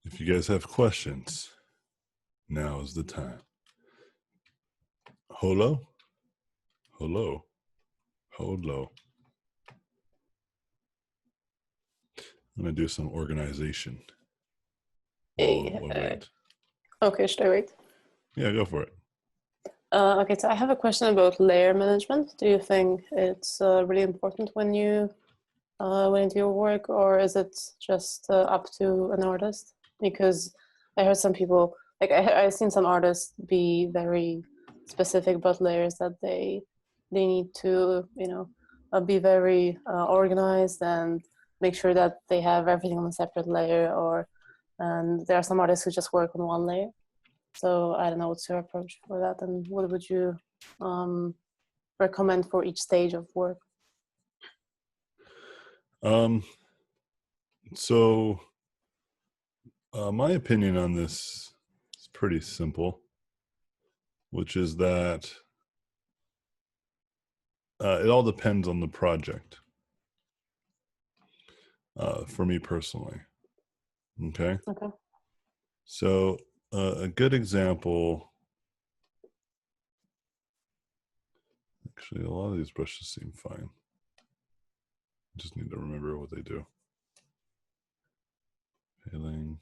If you guys have questions, now is the time. Hello? Hello? Hello? I'm going to do some organization. While I wait. Okay, should I wait? Yeah, go for it. Okay, so I have a question about layer management. Do you think it's really important when you do your work, or is it just up to an artist? Because I heard some people, like I've seen some artists be very specific about layers, that they need to, be very organized and make sure that they have everything on a separate layer, and there are some artists who just work on one layer. So I don't know, what's your approach for that, and what would you recommend for each stage of work? So my opinion on this is pretty simple, which is that it all depends on the project. For me personally. Okay. Okay. So a good example. Actually, a lot of these brushes seem fine. Just need to remember what they do. Paling.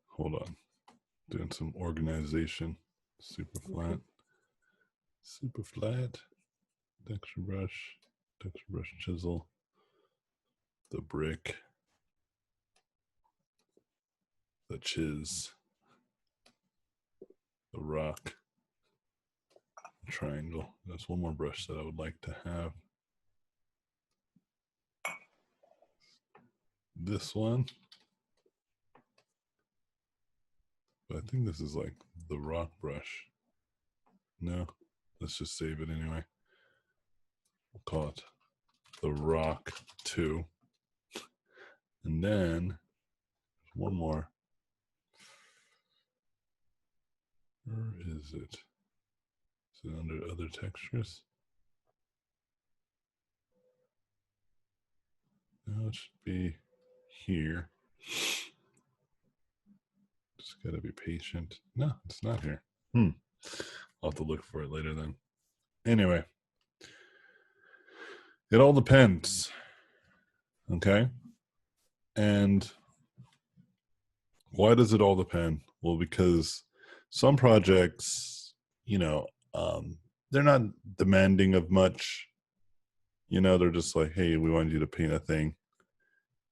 Hold on. Doing some organization. Super flat. Okay. Super flat. Texture brush. Texture brush chisel. The brick. The chiz. The rock. The triangle. There's one more brush that I would like to have. This one. But I think this is like the rock brush. No, let's just save it anyway. We'll call it the rock 2. And then one more. Where is it? Is it under other textures? No, it should be here. Just gotta be patient. No, it's not here. I'll have to look for it later then. Anyway, it all depends. Okay? And why does it all depend? Well, because some projects, they're not demanding of much. They're just like, hey, we want you to paint a thing.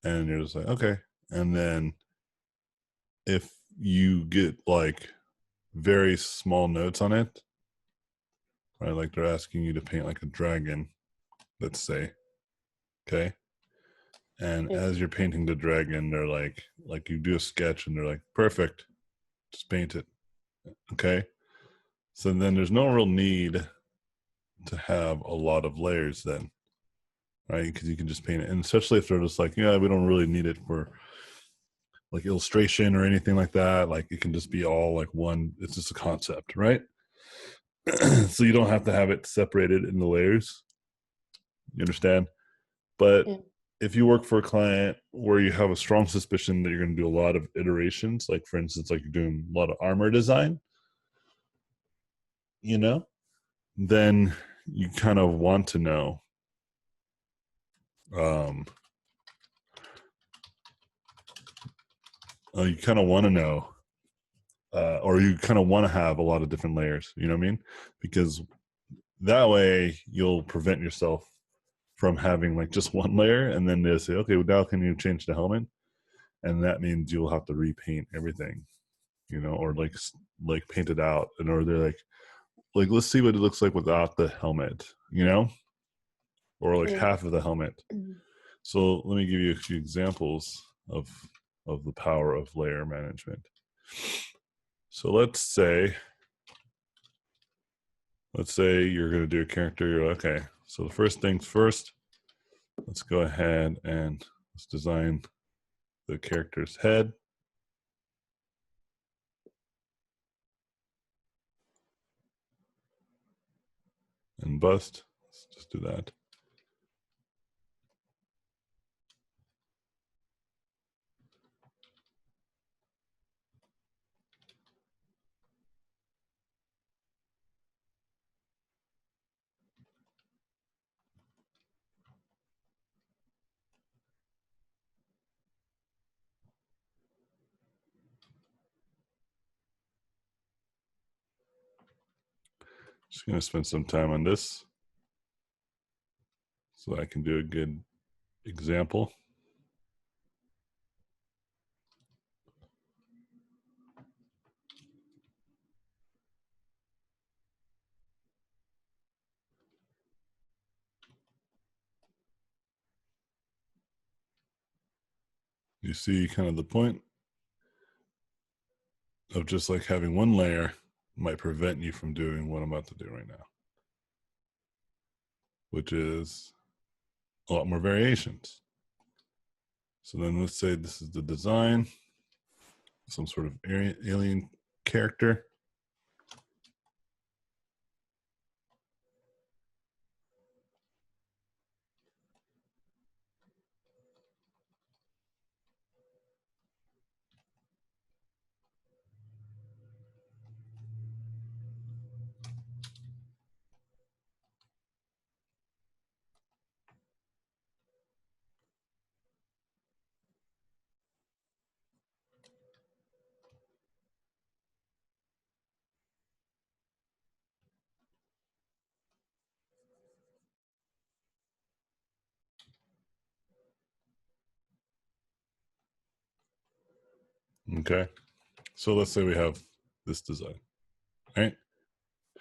And you're just like, okay. And then if you get like very small notes on it, right? Like they're asking you to paint like a dragon, let's say. Okay. And as you're painting the dragon, they're like you do a sketch and they're like, perfect, just paint it. Okay. So then there's no real need to have a lot of layers then, right? Because you can just paint it. And especially if they're just like, yeah, we don't really need it for like illustration or anything like that. Like it can just be all like one, it's just a concept, right? So you don't have to have it separated in the layers. You understand? But if you work for a client where you have a strong suspicion that you're going to do a lot of iterations, like for instance, like you're doing a lot of armor design, then you kind of want to know you kind of want to know or you kind of want to have a lot of different layers, you know what I mean? Because that way you'll prevent yourself from having like just one layer and then they'll say, okay, well, now can you change the helmet? And that means you'll have to repaint everything, or like paint it out. And or they're like, let's see what it looks like without the helmet, or like half of the helmet. So let me give you a few examples of the power of layer management. So let's say you're going to do a character. You're like, okay, so the first things first, let's go ahead and let's design the character's head. And bust. Let's just do that. Just going to spend some time on this so I can do a good example. You see kind of the point of just like having one layer might prevent you from doing what I'm about to do right now, which is a lot more variations. So then let's say this is the design, some sort of alien character. Okay. So let's say we have this design, right?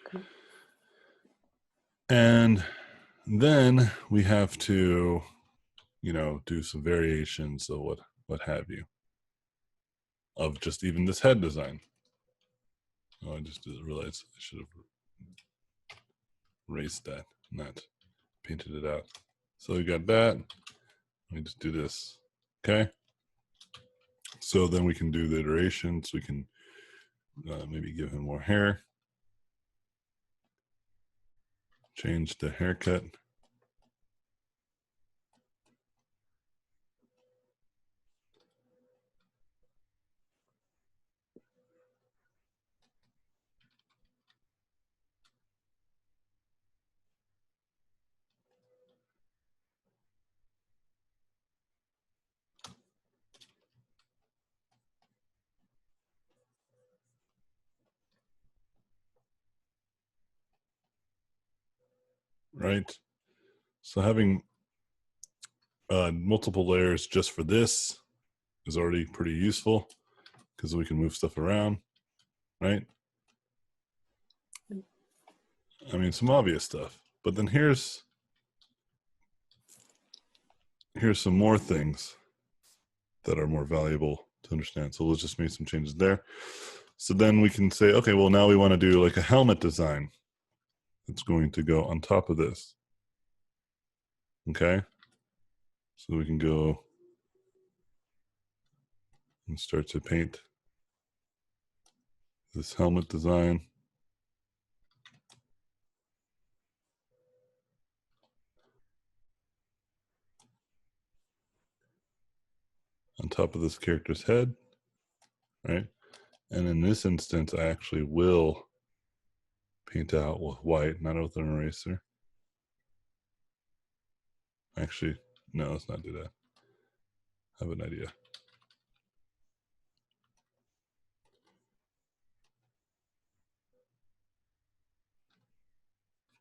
Okay. And then we have to, do some variations of what have you, of just even this head design. Oh, I just realized I should have erased that, not painted it out. So we got that. Let me just do this. Okay. So then we can do the iterations. We can maybe give him more hair. Change the haircut. Right. So having multiple layers just for this is already pretty useful because we can move stuff around, right? I mean, some obvious stuff, but then here's some more things that are more valuable to understand. So let's just make some changes there. So then we can say, okay, well, now we want to do like a helmet design that's going to go on top of this. Okay. So we can go and start to paint this helmet design. On top of this character's head, right? And in this instance, I actually will paint out with white, not with an eraser. Actually, no, let's not do that. I have an idea.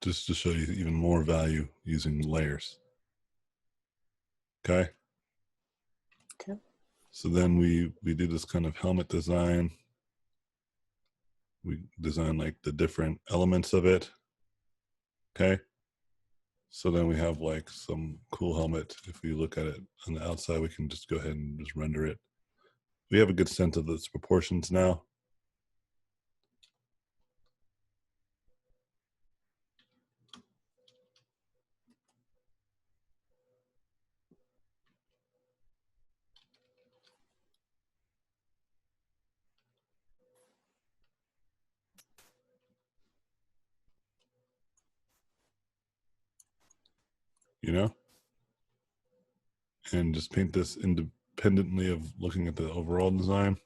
Just to show you even more value using layers. Okay. Okay. So then we do this kind of helmet design. We design like the different elements of it. Okay. So then we have like some cool helmet. If we look at it on the outside, we can just go ahead and just render it. We have a good sense of its proportions now. And just paint this independently of looking at the overall design.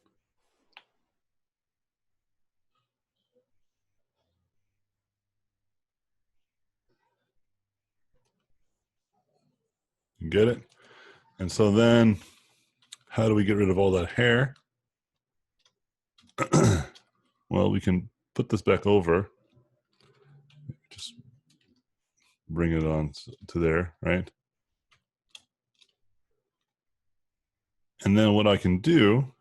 You get it? And so then how do we get rid of all that hair? Well, we can put this back over bring it on to there, right? And then what I can do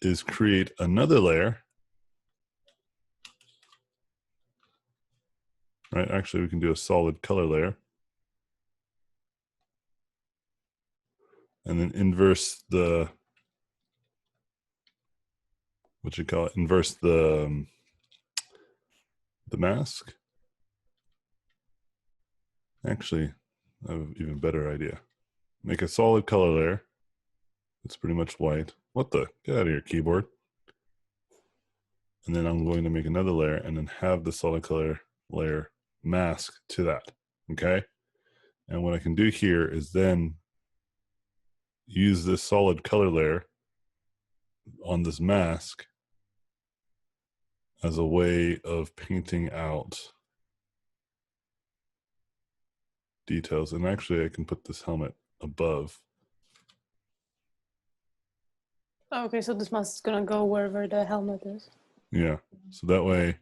is create another layer, right? Actually, we can do a solid color layer. And then inverse the, what you call it? Inverse the mask. Actually, I have an even better idea. Make a solid color layer. It's pretty much white. What the? Get out of here, keyboard. And then I'm going to make another layer and then have the solid color layer mask to that, okay? And what I can do here is then use this solid color layer on this mask as a way of painting out details. And actually I can put this helmet above. Okay, so this mask is gonna go wherever the helmet is. Yeah, so that way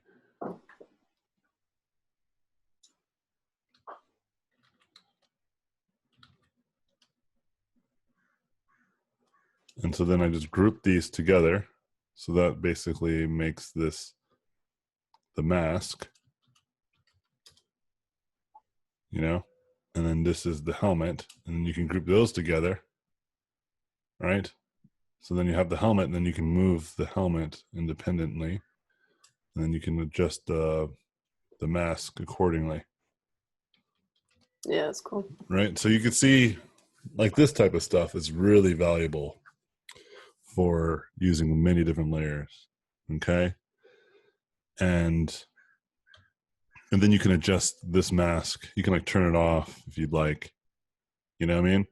and so then I just group these together. So that basically makes this the mask, you know, and then this is the helmet, and then you can group those together, right? So then you have the helmet, and then you can move the helmet independently, and then you can adjust the mask accordingly. Yeah, that's cool. Right, so you can see like this type of stuff is really valuable for using many different layers, okay? And then you can adjust this mask. You can like turn it off if you'd like, you know what I mean?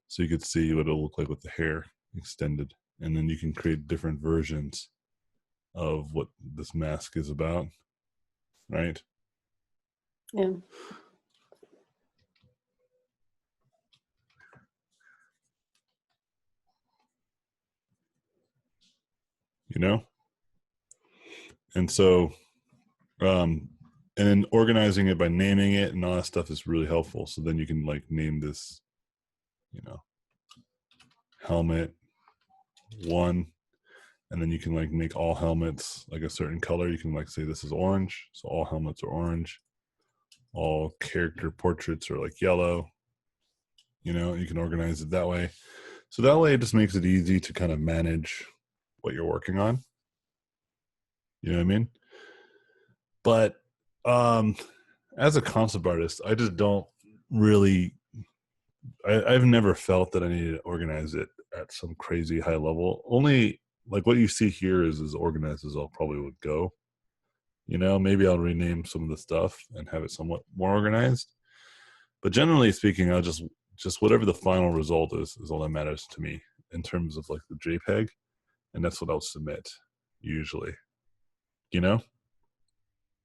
So you could see what it'll look like with the hair extended. And then you can create different versions of what this mask is about, right? Yeah. You know? And so, and then organizing it by naming it and all that stuff is really helpful. So then you can like name this, you know, helmet 1, and then you can like make all helmets like a certain color. You can like say this is orange, so all helmets are orange. All character portraits are like yellow. You know, you can organize it that way. So that way it just makes it easy to kind of manage what you're working on. You know what I mean? But as a concept artist, I just don't really I've never felt that I need to organize it at some crazy high level. Only like what you see here is as organized as I'll probably would go. You know, maybe I'll rename some of the stuff and have it somewhat more organized. But generally speaking, I'll just whatever the final result is all that matters to me in terms of like the JPEG, and that's what I'll submit usually. You know?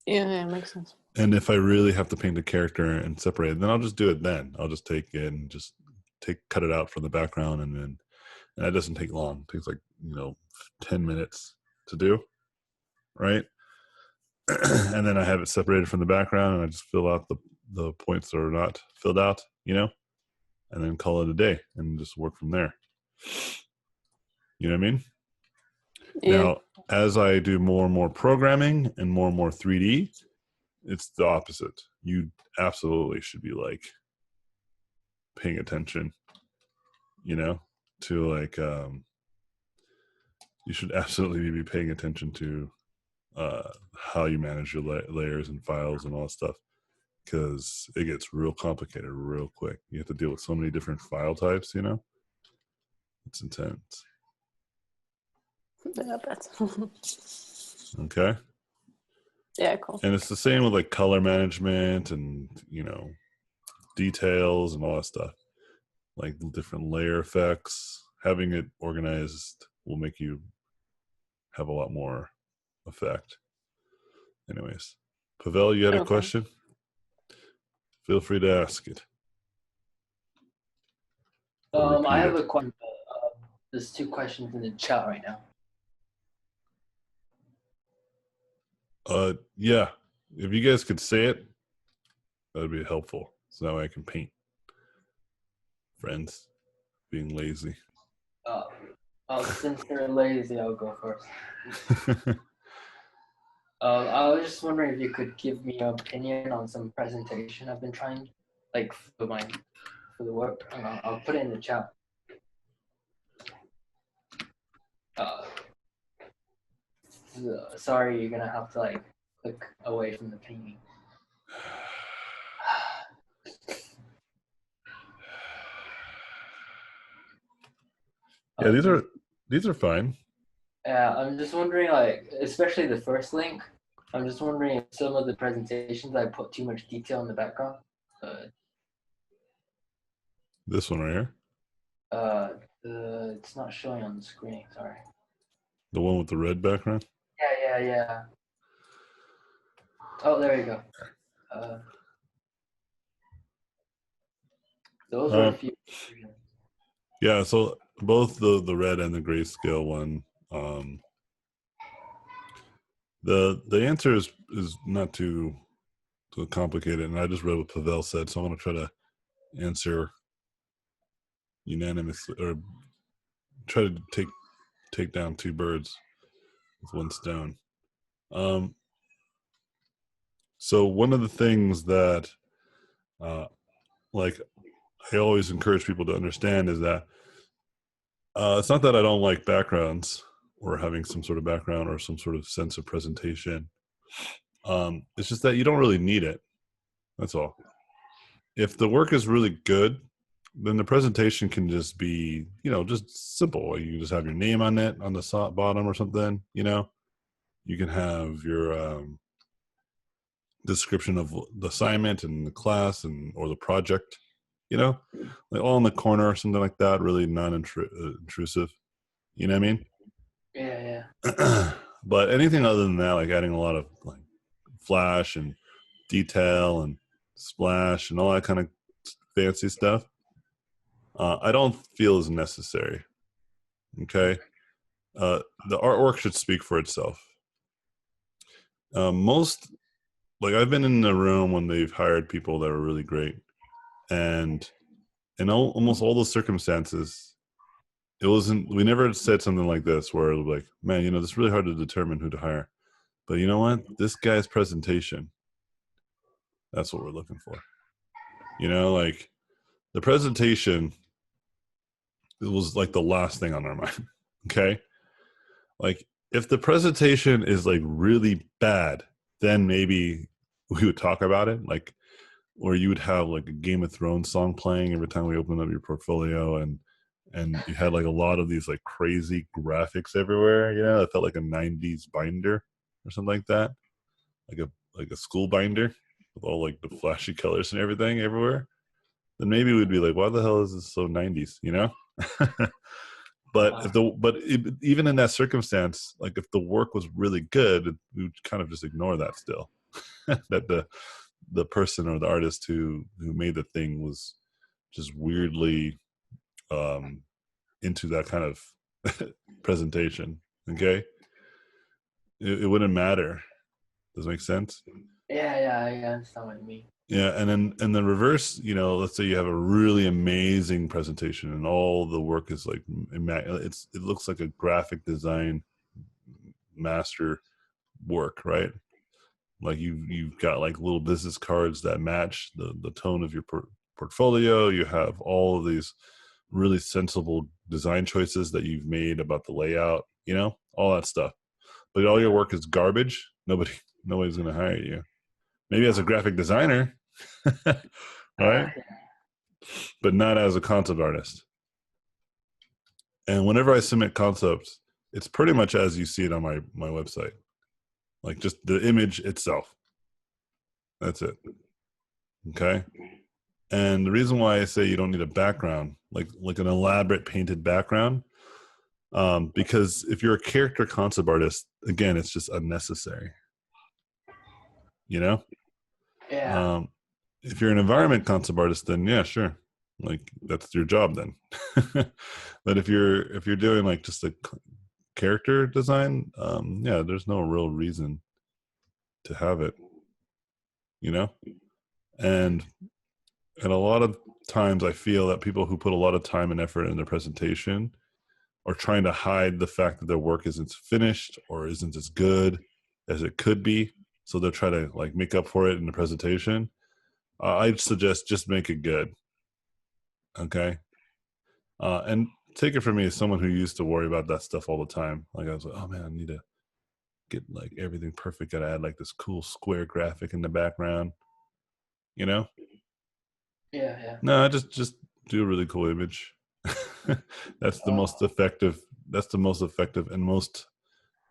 Yeah, makes sense. And if I really have to paint a character and separate it, then I'll just do it then. I'll just take it and just cut it out from the background and that doesn't take long. It takes like, 10 minutes to do, right? And then I have it separated from the background and I just fill out the points that are not filled out, and then call it a day and just work from there. You know what I mean? Yeah. Now, as I do more and more programming and more 3D, it's the opposite. You absolutely should be like paying attention, to like you should absolutely be paying attention to how you manage your layers and files and all that stuff, because it gets real complicated real quick. You have to deal with so many different file types. It's intense. Yeah, I bet. Okay. Yeah, cool. And it's the same with like color management and details and all that stuff, like different layer effects. Having it organized will make you have a lot more effect. Anyways, Pavel, you had a question? Feel free to ask it. I have a question. There's 2 questions in the chat right now. Yeah. If you guys could say it, That'd be helpful. So that way I can paint. Friends, being lazy. Since they're lazy, I'll go first. I was just wondering if you could give me your opinion on some presentation I've been trying, like for the work. I'll put it in the chat. Sorry, you're gonna have to like click away from the painting. Yeah, these are fine. Yeah, I'm just wondering, like, especially the first link. I'm just wondering if some of the presentations I put too much detail in the background. This one right here. It's not showing on the screen. Sorry. The one with the red background. Yeah. Oh, there you go. Those are a few. Yeah, so both the red and the grayscale one. The answer is not too complicated, and I just read what Pavel said, so I'm going to try to answer unanimously, or try to take down two birds with one stone. So one of the things that like I always encourage people to understand is that it's not that I don't like backgrounds or having some sort of background or some sort of sense of presentation. It's just that you don't really need it. That's all. If the work is really good, then the presentation can just be, just simple. You can just have your name on it on the bottom or something, You can have your description of the assignment and the class or the project, like all in the corner or something like that, really non-intrusive. You know what I mean? Yeah. But anything other than that, like adding a lot of like flash and detail and splash and all that kind of fancy stuff, I don't feel is necessary. Okay. The artwork should speak for itself. I've been in the room when they've hired people that were really great, and in almost all those circumstances, we never said something like this where it was like, man, it's really hard to determine who to hire. But you know what? This guy's presentation, that's what we're looking for. Like the presentation, it was like the last thing on our mind. Okay. Like if the presentation is like really bad, then maybe we would talk about it. Like, or you would have like a Game of Thrones song playing every time we opened up your portfolio, and you had like a lot of these like crazy graphics everywhere. It felt like a 90s binder or something like that, like a school binder with all like the flashy colors and everything everywhere. Then maybe we'd be like, why the hell is this so 90s? But even in that circumstance, like if the work was really good, we would kind of just ignore that still. That the person or the artist who made the thing was just weirdly into that kind of presentation. Okay, it wouldn't matter. Does it make sense? Yeah, I understand what you mean. Yeah, and then in the reverse, let's say you have a really amazing presentation and all the work is like it looks like a graphic design master work, right? Like you've got like little business cards that match the tone of your portfolio. You have all of these really sensible design choices that you've made about the layout, all that stuff. But all your work is garbage. Nobody's going to hire you. Maybe as a graphic designer, right? But not as a concept artist. And whenever I submit concepts, it's pretty much as you see it on my website. Like just the image itself. That's it. Okay. And the reason why I say you don't need a background, like an elaborate painted background, because if you're a character concept artist, again, it's just unnecessary. Yeah. If you're an environment concept artist, then yeah, sure, like that's your job then. But if you're doing like just a character design, yeah, there's no real reason to have it. And a lot of times I feel that people who put a lot of time and effort in their presentation are trying to hide the fact that their work isn't finished or isn't as good as it could be. So they're trying to like make up for it in the presentation. I'd suggest just make it good. Okay. And take it from me as someone who used to worry about that stuff all the time. Like I was like, oh man, I need to get like everything perfect. Gotta add like this cool square graphic in the background. You know? Yeah. No, just do a really cool image. That's the most effective. That's the most effective and most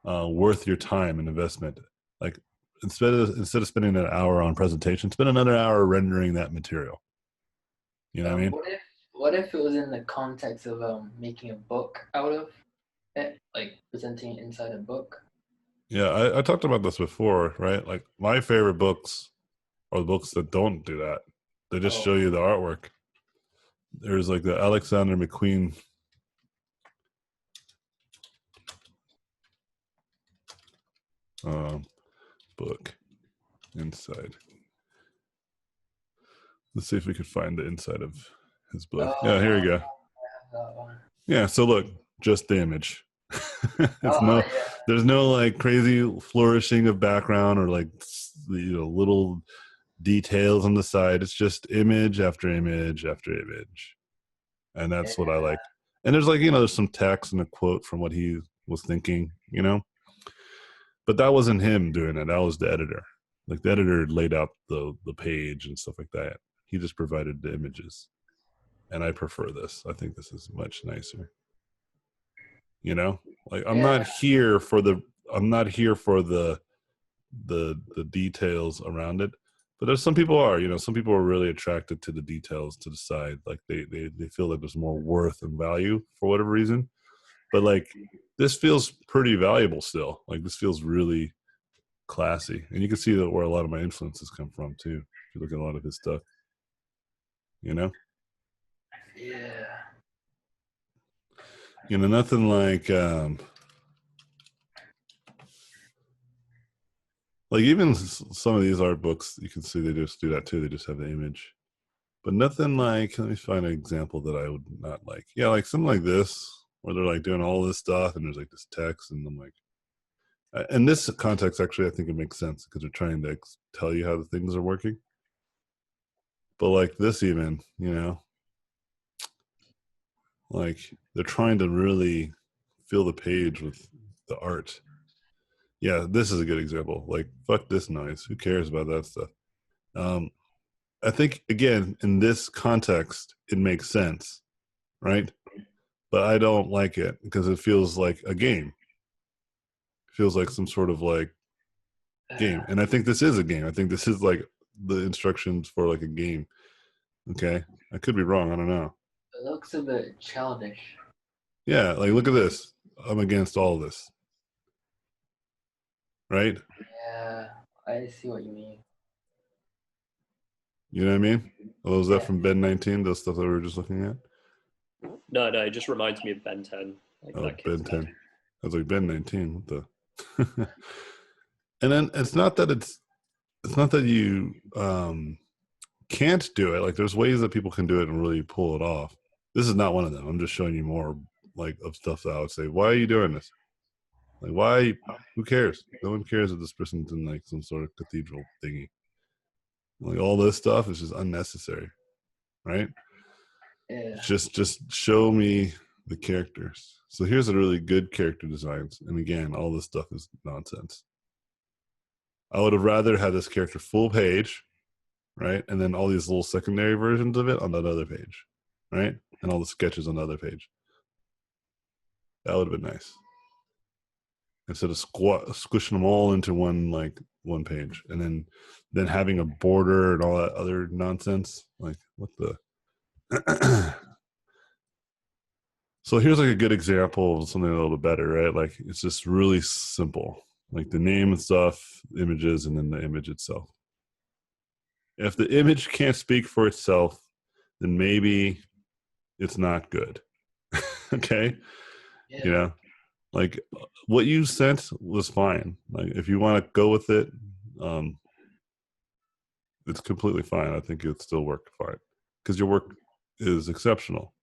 worth your time and investment. Like instead of spending an hour on presentation, spend another hour rendering that material. You know what I mean? What if it was in the context of making a book out of it, like presenting it inside a book? Yeah, I talked about this before, right? Like my favorite books are the books that don't do that. They just show you the artwork. There's like the Alexander McQueen book inside. Let's see if we could find the inside of his book. Yeah, here we go. Yeah, so look, just the image. There's no like crazy flourishing of background or like little details on the side. It's just image after image after image, and that's what I like. And there's like there's some text and a quote from what he was thinking, but that wasn't him doing it. That was the editor. Like the editor laid out the page and stuff like that. He just provided the images, and I prefer this. I think this is much nicer. Like I'm not here for the details around it, but there's some people are. Some people are really attracted to the details to the side. Like they feel like there's more worth and value for whatever reason. But like this feels pretty valuable still. Like this feels really classy, and you can see that where a lot of my influences come from too. If you look at a lot of his stuff, Yeah. Nothing like even some of these art books, you can see they just do that too. They just have the image, but nothing like. Let me find an example that I would not like. Yeah, like something like this, where they're like doing all this stuff, and there's like this text, and I'm like, in this context, actually, I think it makes sense because they're trying to tell you how the things are working. But like this, even like they're trying to really fill the page with the art. Yeah, this is a good example. Like, fuck this noise. Who cares about that stuff? I think again in this context, it makes sense, right? But I don't like it because it feels like a game. It feels like some sort of like game, and I think this is a game. I think this is like the instructions for like a game. Okay, I could be wrong. I don't know. It looks a bit childish. Yeah, like look at this. I'm against all of this. Right? Yeah, I see what you mean. You know what I mean? Oh, was that from Ben 19? Those stuff that we were just looking at? No, it just reminds me of Ben 10. Like that Ben 10. I was like, Ben 19. What the? And then it's not that you can't do it. Like there's ways that people can do it and really pull it off. This is not one of them. I'm just showing you more like of stuff that I would say, why are you doing this? Like why? Who cares? No one cares if this person's in like some sort of cathedral thingy. Like all this stuff is just unnecessary, right? Yeah. Just show me the characters. So here's a really good character designs, and again, all this stuff is nonsense. I would have rather had this character full page, right, and then all these little secondary versions of it on that other page, right, and all the sketches on the other page. That would have been nice. Instead of squishing them all into one page, and then having a border and all that other nonsense. Like what the? So here's like a good example of something a little better, right? Like it's just really simple, like the name and stuff, images, and then the image itself. If the image can't speak for itself, then maybe it's not good. Okay, Yeah. Like what you sent was fine. Like if you want to go with it, it's completely fine. I think it'd still work fine because your work is exceptional.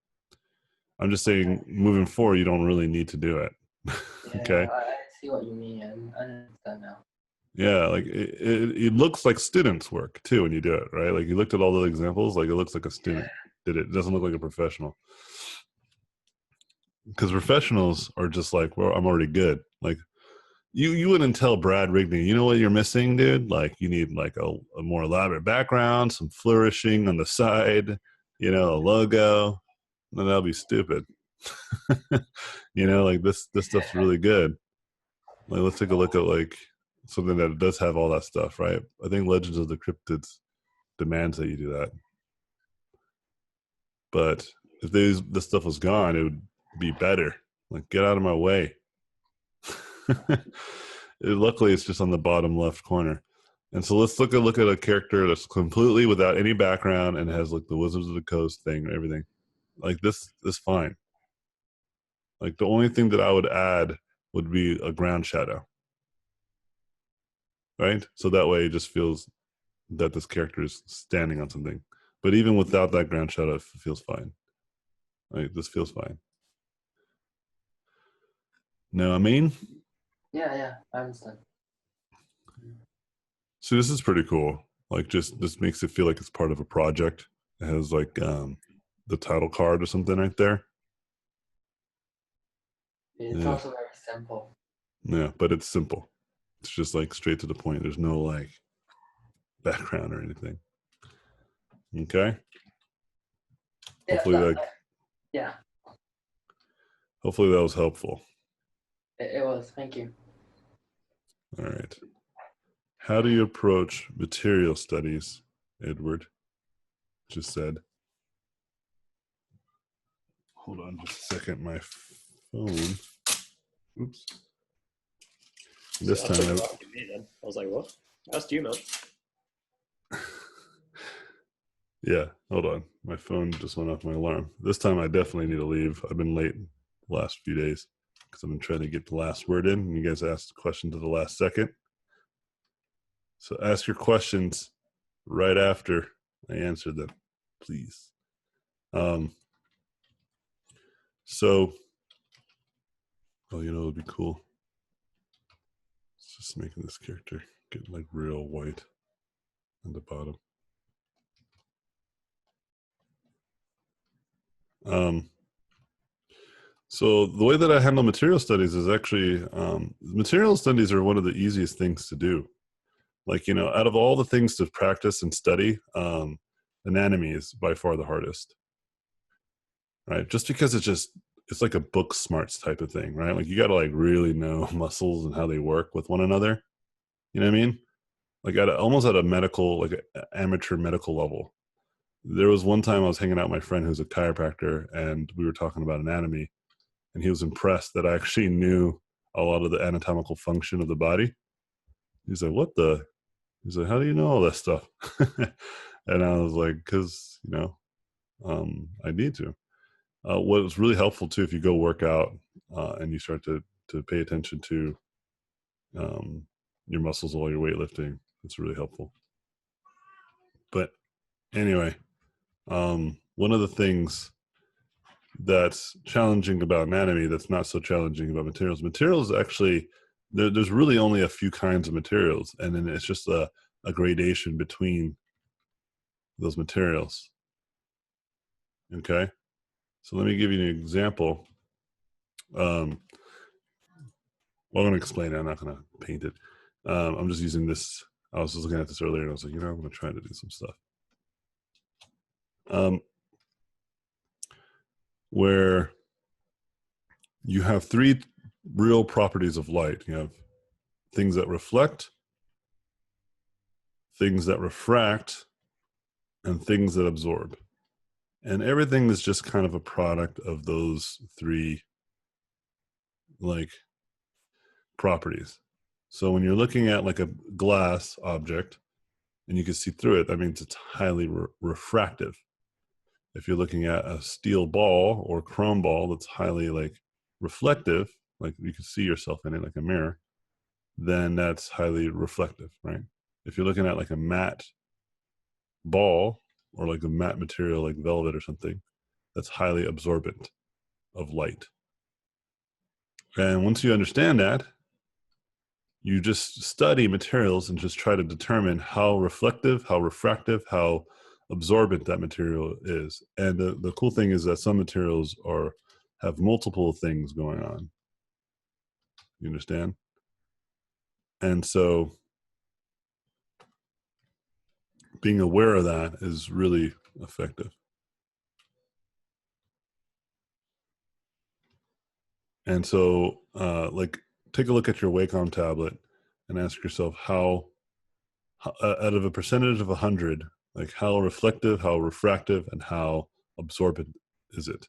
I'm just saying, moving forward, you don't really need to do it. Yeah, Okay. I see what you mean, and I understand now. Yeah, like it looks like students' work too when you do it, right? Like you looked at all the examples, like it looks like a student did it. It doesn't look like a professional. Because professionals are just like, well, I'm already good. Like you wouldn't tell Brad Rigney, you know what you're missing, dude? Like you need like a more elaborate background, some flourishing on the side, you know, a logo. No, that'll be stupid. You know, like this stuff's really good. Like let's take a look at like something that does have all that stuff, right? I think Legends of the Cryptids demands that you do that. But if this stuff was gone, it would be better. Like get out of my way. Luckily, it's just on the bottom left corner. And so let's look at a character that's completely without any background and has like the Wizards of the Coast thing and everything. Like this is fine. Like the only thing that I would add would be a ground shadow. Right? So that way it just feels that this character is standing on something. But even without that ground shadow, it feels fine. Like this feels fine. Know what I mean? Yeah, I understand. So this is pretty cool. Like just this makes it feel like it's part of a project. It has like the title card or something right there. It's Yeah. also very simple. Yeah, but it's simple. It's just like straight to the point. There's no like background or anything. Okay. Yeah, Hopefully yeah, hopefully that was helpful. it was. Thank you. All right. How do you approach material studies, Edward? Just said. Hold on just a second. My phone. Oops. This So I thought time you were asking me then. I was like, what? I asked you, man. Yeah, hold on. My phone just went off my alarm. This time I definitely need to leave. I've been late the last few days because I've been trying to get the last word in. And you guys asked the question to the last second. So ask your questions right after I answer them, please. So, oh, you know, it would be cool. It's just making this character get like real white on the bottom. So the way that I handle material studies is actually, material studies are one of the easiest things to do. Like, you know, out of all the things to practice and study, anatomy is by far the hardest, right? Just because it's like a book smarts type of thing, right? Like you got to like really know muscles and how they work with one another. You know what I mean? Like almost at a medical, like amateur medical level. There was one time I was hanging out with my friend who's a chiropractor and we were talking about anatomy and he was impressed that I actually knew a lot of the anatomical function of the body. He's like, what the? He's like, how do you know all that stuff? And I was like, because, you know, I need to. What was really helpful too, if you go work out and you start to pay attention to your muscles while you're weightlifting, it's really helpful. But anyway, one of the things that's challenging about anatomy that's not so challenging about materials actually, there's really only a few kinds of materials, and then it's just a gradation between those materials. Okay, so let me give you an example. Well, I'm going to explain it. I'm not going to paint it. I'm just using this. I was just looking at this earlier and I was like, you know, I'm going to try to do some stuff. Where you have three real properties of light. You have things that reflect, things that refract, and things that absorb. And everything is just kind of a product of those three like properties. So when you're looking at like a glass object and you can see through it, that means it's highly refractive. If you're looking at a steel ball or chrome ball that's highly like reflective, like you can see yourself in it like a mirror, then that's highly reflective, right? If you're looking at like a matte ball or like a matte material like velvet or something that's highly absorbent of light. And once you understand that, you just study materials and just try to determine how reflective, how refractive, how absorbent that material is. And the cool thing is that some materials have multiple things going on. You understand? And so being aware of that is really effective. And so like take a look at your Wacom tablet and ask yourself how out of a percentage of 100, like how reflective, how refractive, and how absorbent is it?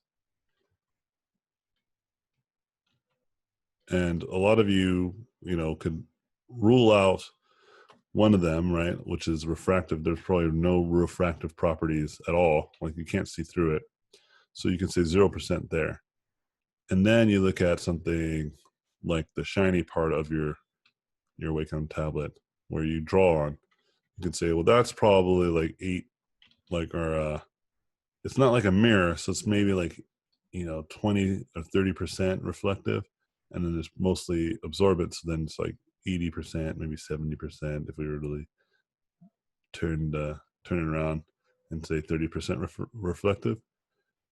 And a lot of you could rule out one of them, right? Which is refractive. There's probably no refractive properties at all. Like you can't see through it. So you can say 0% there. And then you look at something like the shiny part of your Wacom tablet where you draw on. You can say, well, that's probably like 8, like our, it's not like a mirror. So it's maybe like, 20 or 30% reflective. And then it's mostly absorbent. So then it's like 80%, maybe 70% if we were really turn it around and say 30% reflective.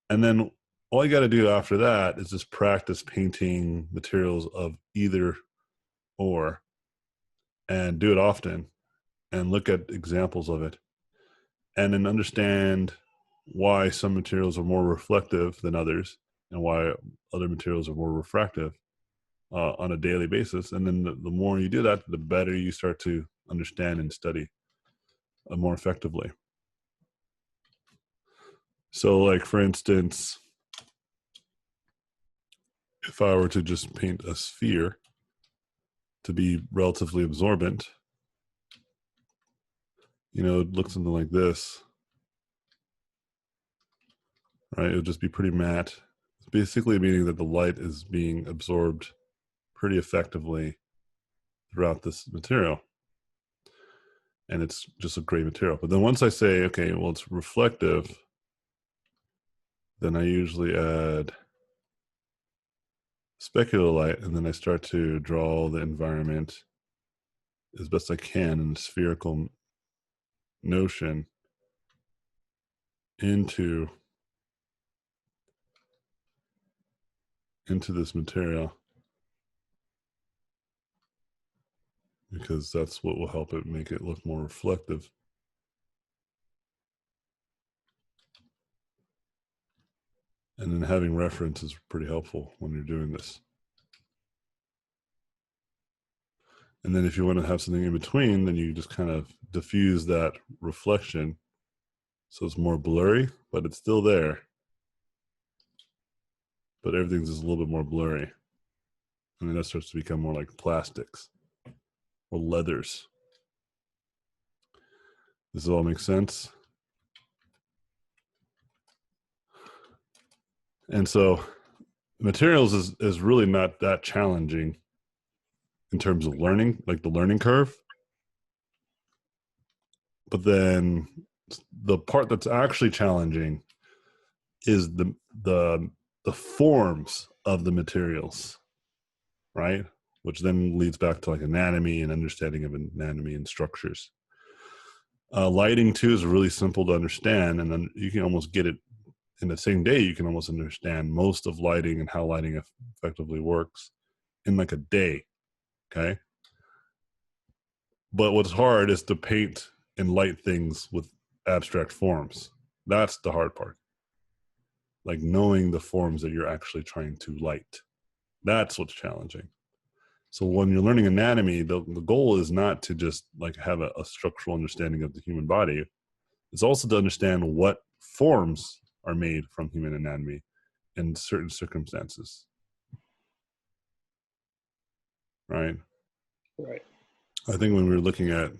And then all you got to do after that is just practice painting materials of either or, and do it often and look at examples of it, and then understand why some materials are more reflective than others and why other materials are more refractive on a daily basis. And then the more you do that, the better you start to understand and study more effectively. So like, for instance, if I were to just paint a sphere to be relatively absorbent, it looks something like this, right? It would just be pretty matte. It's basically meaning that the light is being absorbed pretty effectively throughout this material. And it's just a great material. But then once I say, okay, well, it's reflective, then I usually add specular light, and then I start to draw the environment as best I can in a spherical notion into this material, because that's what will help it make it look more reflective. And then having reference is pretty helpful when you're doing this. And then if you want to have something in between, then you just kind of diffuse that reflection so it's more blurry, but it's still there. But everything's just a little bit more blurry. And then that starts to become more like plastics or leathers. Does it all make sense? And so materials is really not that challenging in terms of learning, like the learning curve. But then the part that's actually challenging is the forms of the materials, right? Which then leads back to like anatomy and understanding of anatomy and structures. Lighting too is really simple to understand, and then you can almost get it in the same day. You can almost understand most of lighting and how lighting effectively works in like a day. Okay. But what's hard is to paint and light things with abstract forms. That's the hard part. Like knowing the forms that you're actually trying to light. That's what's challenging. So when you're learning anatomy, the goal is not to just like have a structural understanding of the human body. It's also to understand what forms are made from human anatomy in certain circumstances. Right? Right. I think when we were looking at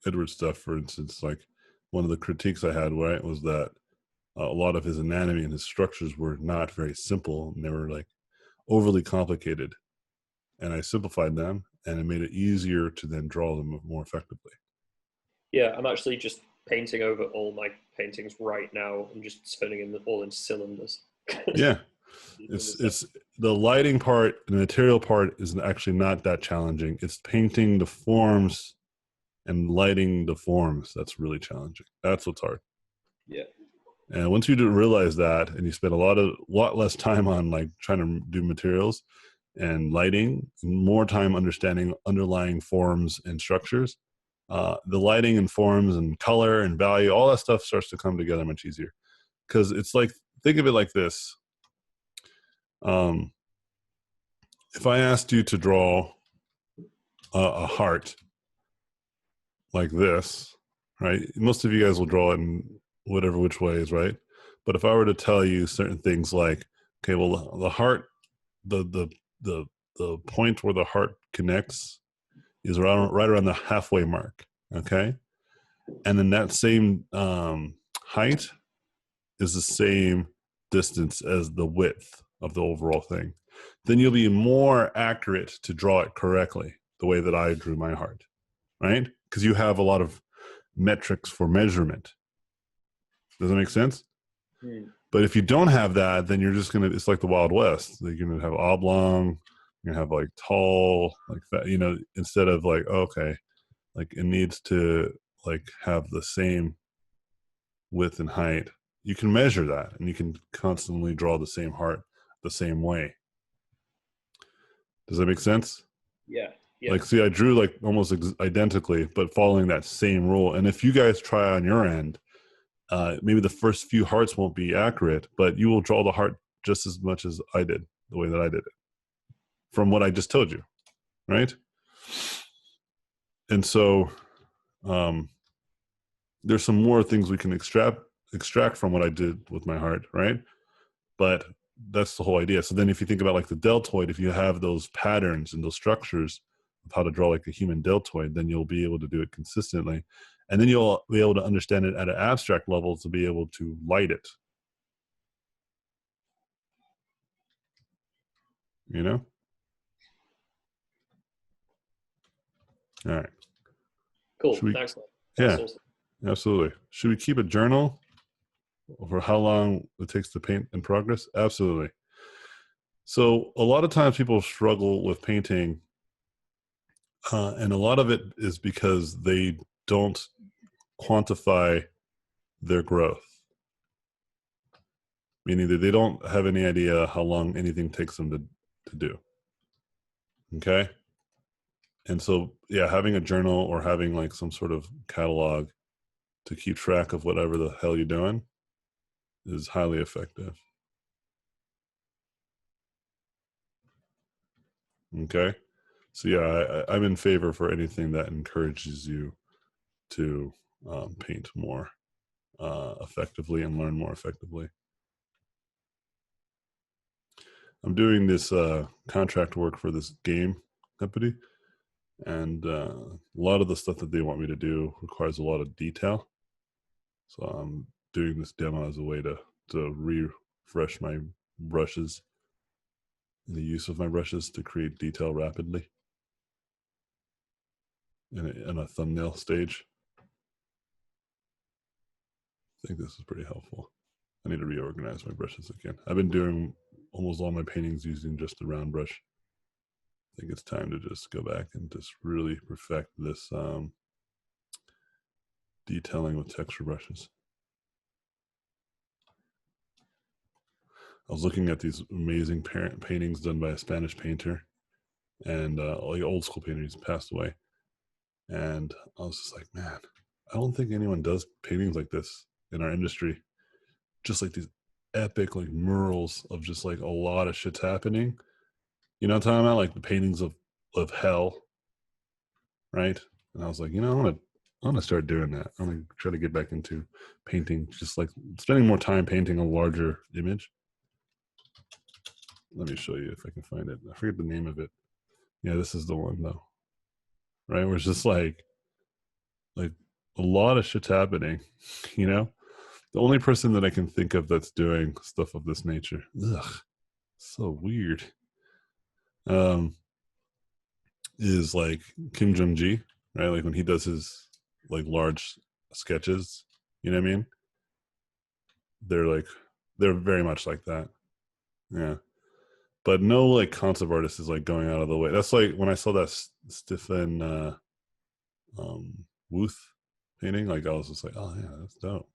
Edward's stuff, for instance, like one of the critiques I had, right, was that a lot of his anatomy and his structures were not very simple, and they were like overly complicated. And I simplified them, and it made it easier to then draw them more effectively. Yeah, I'm actually just painting over all my paintings right now. I'm just spinning them all in cylinders. Yeah. It's the lighting part and the material part is actually not that challenging. It's painting the forms and lighting the forms that's really challenging. That's what's hard. Yeah. And once you do realize that, and you spend a lot less time on like trying to do materials and lighting, more time understanding underlying forms and structures, the lighting and forms and color and value, all that stuff starts to come together much easier. Because it's like, think of it like this. If I asked you to draw a heart like this, right? Most of you guys will draw it in whatever which ways, right? But if I were to tell you certain things like, okay, well, the heart, the point where the heart connects is right around the halfway mark, okay? And then that same height is the same distance as the width of the overall thing. Then you'll be more accurate to draw it correctly, the way that I drew my heart, right? Because you have a lot of metrics for measurement. Does that make sense? But if you don't have that, then you're just it's like the Wild West. You're gonna have oblong, you're gonna have like tall, like that, instead of like, okay, like it needs to like have the same width and height. You can measure that and you can constantly draw the same heart the same way. Does that make sense? Yeah. Yeah. Like, see, I drew like almost identically, but following that same rule. And if you guys try on your end, maybe the first few hearts won't be accurate, but you will draw the heart just as much as I did, the way that I did it, from what I just told you, right? And so there's some more things we can extract from what I did with my heart, right? But that's the whole idea. So then if you think about like the deltoid, if you have those patterns and those structures of how to draw like a human deltoid, then you'll be able to do it consistently. And then you'll be able to understand it at an abstract level to be able to light it. You know? All right. Cool. Thanks. Yeah, awesome. Absolutely. Should we keep a journal for how long it takes to paint in progress? Absolutely. So a lot of times people struggle with painting, and a lot of it is because they don't quantify their growth, meaning that they don't have any idea how long anything takes them to do. Okay? And so, yeah, having a journal or having like some sort of catalog to keep track of whatever the hell you're doing is highly effective. Okay? So, yeah, I'm in favor for anything that encourages you to paint more effectively and learn more effectively. I'm doing this contract work for this game company, and a lot of the stuff that they want me to do requires a lot of detail. So I'm doing this demo as a way to refresh my brushes and the use of my brushes to create detail rapidly in a thumbnail stage. I think this is pretty helpful. I need to reorganize my brushes again. I've been doing almost all my paintings using just a round brush. I think it's time to just go back and just really perfect this detailing with texture brushes. I was looking at these amazing paintings done by a Spanish painter and like old school painter. He's passed away. And I was just like, man, I don't think anyone does paintings like this in our industry. Just like these epic like murals of just like a lot of shit's happening. You know what I'm talking about? Like the paintings of hell, right? And I was like, I'm gonna start doing that. I'm gonna try to get back into painting, just like spending more time painting a larger image. Let me show you if I can find it. I forget the name of it. Yeah, this is the one though. Right? Where it's just like a lot of shit's happening, The only person that I can think of that's doing stuff of this nature. Ugh. So weird. Is like Kim Jong-gi, right? Like when he does his like large sketches. You know what I mean? They're very much like that. Yeah. But no like concept artist is like going out of the way. That's like when I saw that Stephen Wuth painting, like I was just like, oh yeah, that's dope.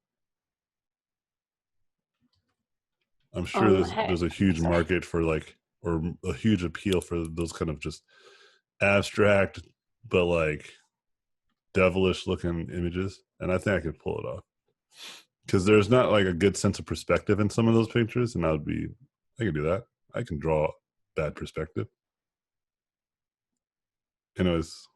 I'm sure there's a huge market for like, or a huge appeal for those kind of just abstract but like devilish looking images, and I think I could pull it off because there's not like a good sense of perspective in some of those pictures, and I could do that. I can draw bad perspective. Anyways,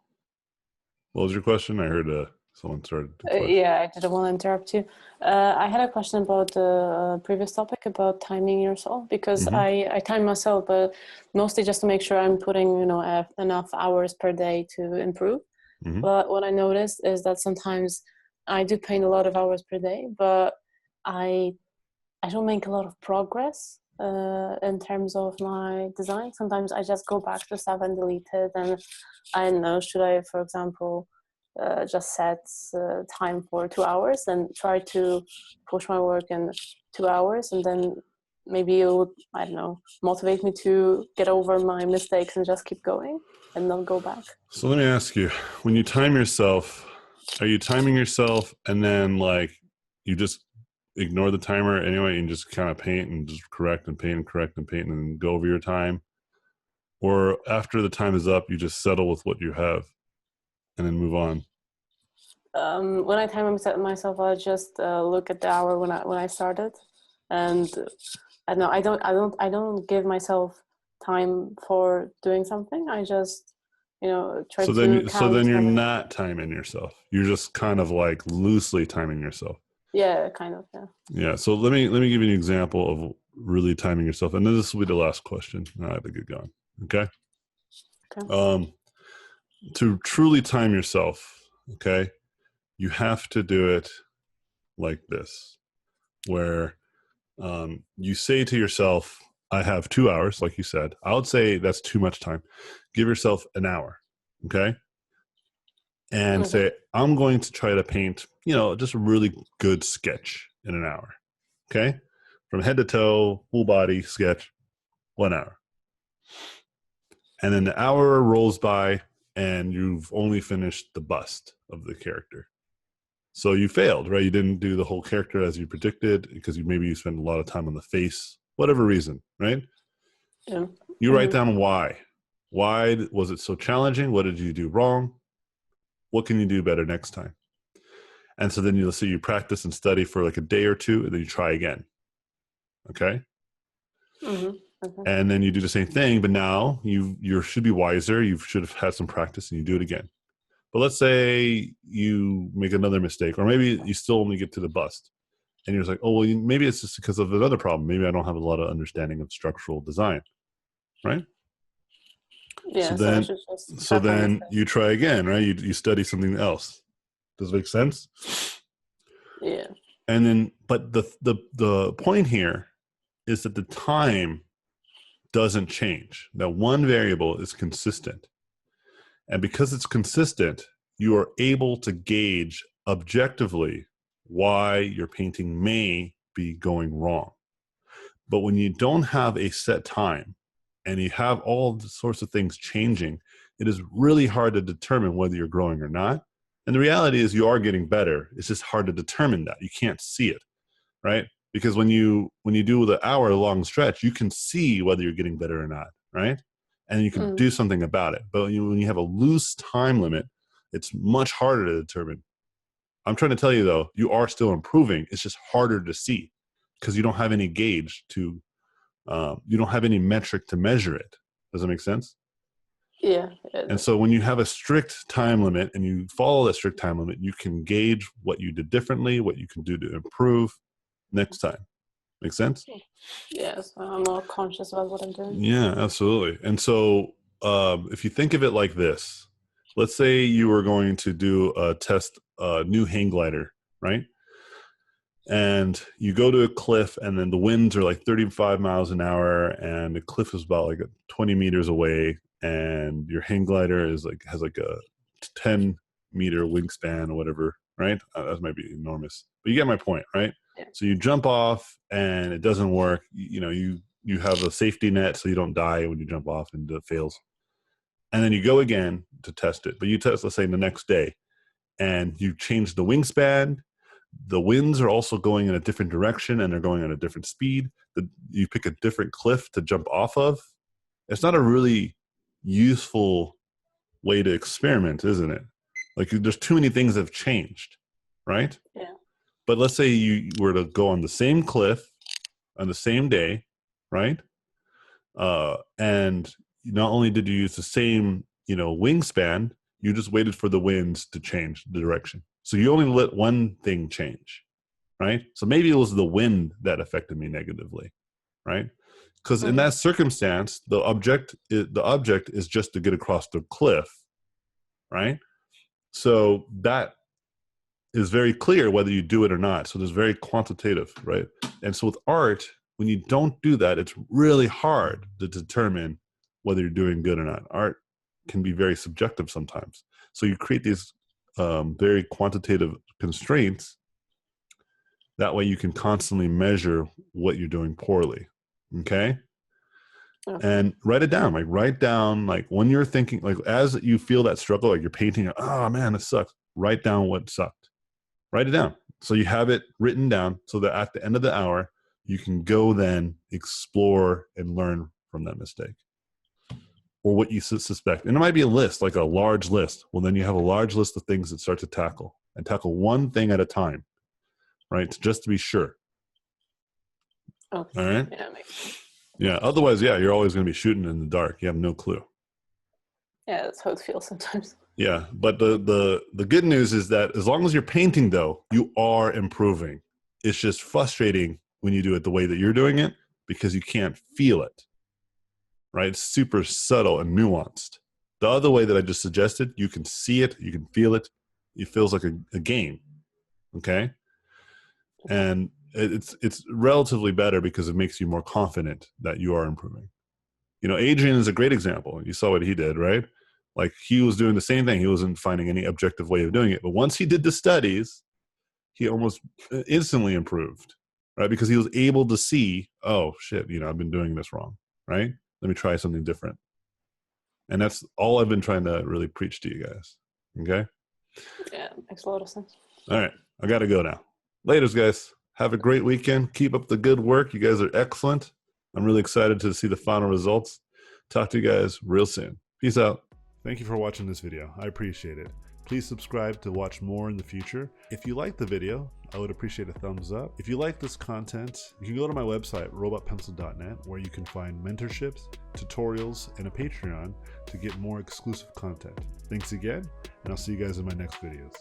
what was your question? I heard someone started the question. Yeah, I didn't want to interrupt you. I had a question about the previous topic about timing yourself, because I time myself, but mostly just to make sure I'm putting, enough hours per day to improve. But what I noticed is that sometimes I do paint a lot of hours per day, but I don't make a lot of progress in terms of my design. Sometimes I just go back to stuff and delete it, and I don't know, should I, for example, just set time for 2 hours and try to push my work in 2 hours, and then maybe it would, I don't know, motivate me to get over my mistakes and just keep going and not go back. So let me ask you, when you time yourself, are you timing yourself and then like you just ignore the timer anyway and just kind of paint and just correct and paint and correct and paint and then go over your time? Or after the time is up, you just settle with what you have and then move on? When I time myself, I just look at the hour when I started, and I don't know, I don't give myself time for doing something. I just try so to then so then you're count. not timing yourself. You're just kind of like loosely timing yourself. Yeah, kind of. Yeah. So let me give you an example of really timing yourself, and then this will be the last question. I have to get going. Okay. To truly time yourself, okay, you have to do it like this, where you say to yourself, I have 2 hours, like you said. I would say that's too much time. Give yourself an hour, okay? And say, I'm going to try to paint, just a really good sketch in an hour, okay? From head to toe, full body sketch, 1 hour. And then the hour rolls by and you've only finished the bust of the character. So you failed, right? You didn't do the whole character as you predicted because maybe you spent a lot of time on the face, whatever reason, right? Yeah. You write down why. Why was it so challenging? What did you do wrong? What can you do better next time? And so then you'll see you practice and study for like a day or two, and then you try again. Okay? And then you do the same thing, but now you should be wiser. You should have had some practice, and you do it again. But let's say you make another mistake, or maybe you still only get to the bust. And you're just like, oh, well, maybe it's just because of another problem. Maybe I don't have a lot of understanding of structural design, right? Yeah, so then you try again, right? You study something else. Does it make sense? Yeah. And then, but the point here is that the time doesn't change. That one variable is consistent. And because it's consistent, you are able to gauge objectively why your painting may be going wrong. But when you don't have a set time and you have all the sorts of things changing, it is really hard to determine whether you're growing or not. And the reality is you are getting better. It's just hard to determine that. You can't see it, right? Because when you do the hour-long stretch, you can see whether you're getting better or not, right? And you can do something about it. But when you have a loose time limit, it's much harder to determine. I'm trying to tell you, though, you are still improving. It's just harder to see because you don't have any gauge to, you don't have any metric to measure it. Does that make sense? Yeah. And so when you have a strict time limit and you follow that strict time limit, you can gauge what you did differently, what you can do to improve next time. Make sense? Yes, I'm more conscious about what I'm doing. Yeah, absolutely. And so if you think of it like this, let's say you were going to do a test, new hang glider, right? And you go to a cliff and then the winds are like 35 miles an hour and the cliff is about like 20 meters away and your hang glider is like has like a 10-meter wingspan or whatever, right? That might be enormous, but you get my point, right? Yeah. So you jump off and it doesn't work. You have a safety net so you don't die when you jump off and it fails. And then you go again to test it. But you test, let's say, the next day, and you change the wingspan. The winds are also going in a different direction and they're going at a different speed. You pick a different cliff to jump off of. It's not a really useful way to experiment, isn't it? Like, there's too many things that have changed, right? Yeah. But let's say you were to go on the same cliff on the same day, right? And not only did you use the same, wingspan, you just waited for the winds to change the direction. So you only let one thing change, right? So maybe it was the wind that affected me negatively, right? Because in that circumstance, the object is just to get across the cliff, right? So that is very clear whether you do it or not. So there's very quantitative, right? And so with art, when you don't do that, it's really hard to determine whether you're doing good or not. Art can be very subjective sometimes. So you create these very quantitative constraints. That way you can constantly measure what you're doing poorly. Okay? And write it down. Write down, when you're thinking, as you feel that struggle, you're painting, oh man, this sucks. Write down what sucked. Write it down. So you have it written down so that at the end of the hour, you can go then explore and learn from that mistake or what you suspect. And it might be a list, like a large list. Well, then you have a large list of things that start to tackle and tackle one thing at a time, right? Just to be sure. Okay. All right. Yeah. Yeah. Otherwise, you're always going to be shooting in the dark. You have no clue. Yeah, that's how it feels sometimes. Yeah. But the good news is that as long as you're painting, though, you are improving. It's just frustrating when you do it the way that you're doing it because you can't feel it, right? It's super subtle and nuanced. The other way that I just suggested, you can see it, you can feel it. It feels like a game, okay? And it's relatively better because it makes you more confident that you are improving. Adrian is a great example. You saw what he did, right? He was doing the same thing. He wasn't finding any objective way of doing it. But once he did the studies, he almost instantly improved, right? Because he was able to see, oh shit, I've been doing this wrong, right? Let me try something different. And that's all I've been trying to really preach to you guys. Okay? Yeah, makes a lot of sense. All right. I got to go now. Laters, guys. Have a great weekend. Keep up the good work. You guys are excellent. I'm really excited to see the final results. Talk to you guys real soon. Peace out. Thank you for watching this video. I appreciate it. Please subscribe to watch more in the future. If you like the video, I would appreciate a thumbs up. If you like this content, you can go to my website, robotpencil.net, where you can find mentorships, tutorials, and a Patreon to get more exclusive content. Thanks again, and I'll see you guys in my next videos.